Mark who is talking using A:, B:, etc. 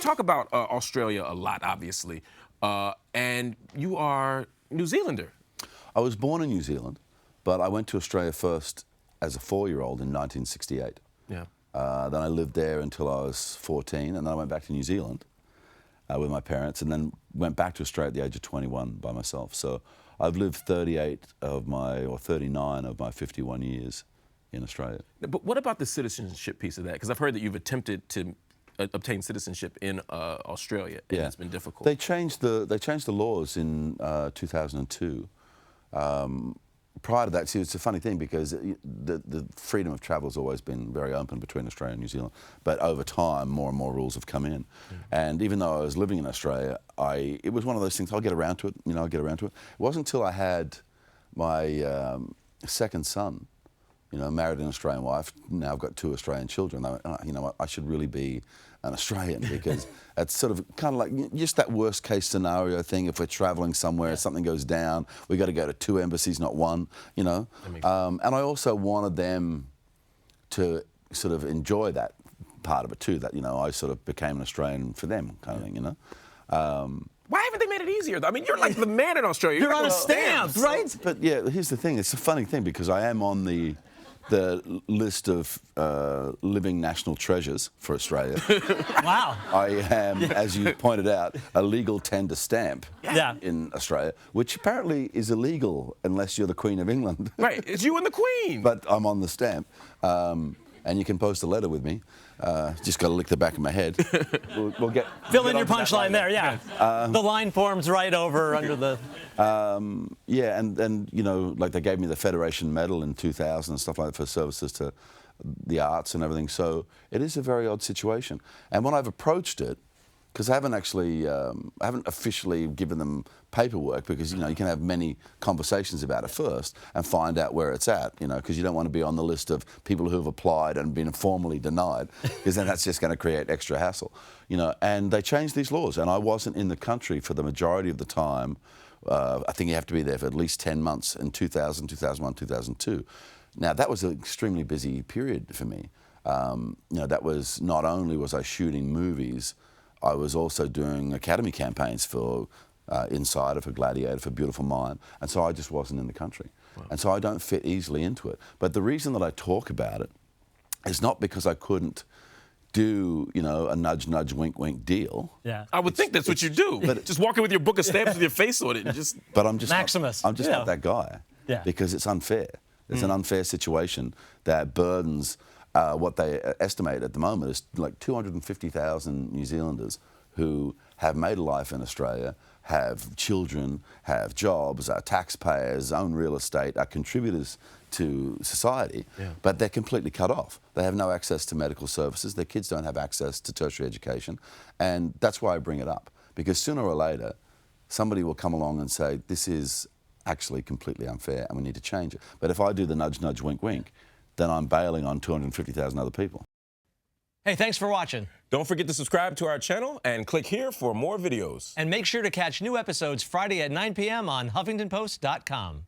A: talk about Australia a lot, obviously, and you are New Zealander.
B: I was born in New Zealand, but I went to Australia first as a 4-year-old in 1968.
A: Yeah.
B: Then I lived there until I was 14, and then I went back to New Zealand with my parents, and then went back to Australia at the age of 21 by myself. So I've lived 39 of my 51 years in Australia.
A: But what about the citizenship piece of that? Because I've heard that you've attempted to obtain citizenship in Australia, and it's been difficult.
B: They changed the laws in 2002. Prior to that, see, it's a funny thing because the freedom of travel has always been very open between Australia and New Zealand. But over time, more and more rules have come in. And even though I was living in Australia, it was one of those things, I'll get around to it, I'll get around to it. It wasn't until I had my second son, married an Australian wife, now I've got 2 Australian children. I went, oh, you know what, I should really be an Australian because it's sort of kind of like just that worst case scenario thing. If we're traveling somewhere, something goes down, we got to go to 2 embassies, not 1, And I also wanted them to sort of enjoy that part of it too, that, I sort of became an Australian for them kind of thing,
A: Why haven't they made it easier? I mean, you're like the man in Australia.
C: You're on a stamp, right?
B: But yeah, here's the thing. It's a funny thing because I am on the list of living national treasures for Australia.
C: Wow.
B: I am, as you pointed out, a legal tender stamp in Australia, which apparently is illegal unless you're the Queen of England.
A: Right, it's you and the Queen.
B: But I'm on the stamp. And you can post a letter with me. Just got to lick the back of my head. We'll get
C: fill in your punchline there, the line forms right over under the.
B: Yeah, and like they gave me the Federation Medal in 2000 and stuff like that for services to the arts and everything. So it is a very odd situation. And when I've approached it, because I haven't officially given them paperwork, because you can have many conversations about it first and find out where it's at, because you don't want to be on the list of people who have applied and been formally denied, because then that's just going to create extra hassle, And they changed these laws, and I wasn't in the country for the majority of the time. I think you have to be there for at least 10 months in 2000, 2001, 2002. Now that was an extremely busy period for me. That was not only was I shooting movies, I was also doing academy campaigns for Insider, for Gladiator, for Beautiful Mind, and so I just wasn't in the country. Wow. And so I don't fit easily into it. But the reason that I talk about it is not because I couldn't do, a nudge, nudge, wink, wink deal.
A: Yeah. I would think that's what you do. But just walking with your book of stamps with your face on it and just...
B: But I'm just
C: Maximus.
B: I'm just not that guy. Yeah. Because it's unfair. It's an unfair situation that burdens what they estimate at the moment is like 250,000 New Zealanders who have made a life in Australia, have children, have jobs, are taxpayers, own real estate, are contributors to society, but they're completely cut off. They have no access to medical services. Their kids don't have access to tertiary education. And that's why I bring it up, because sooner or later, somebody will come along and say, this is actually completely unfair and we need to change it. But if I do the nudge, nudge, wink, wink, then I'm bailing on 250,000 other people.
C: Hey, thanks for watching.
A: Don't forget to subscribe to our channel and click here for more videos.
C: And make sure to catch new episodes Friday at 9 p.m. on HuffingtonPost.com.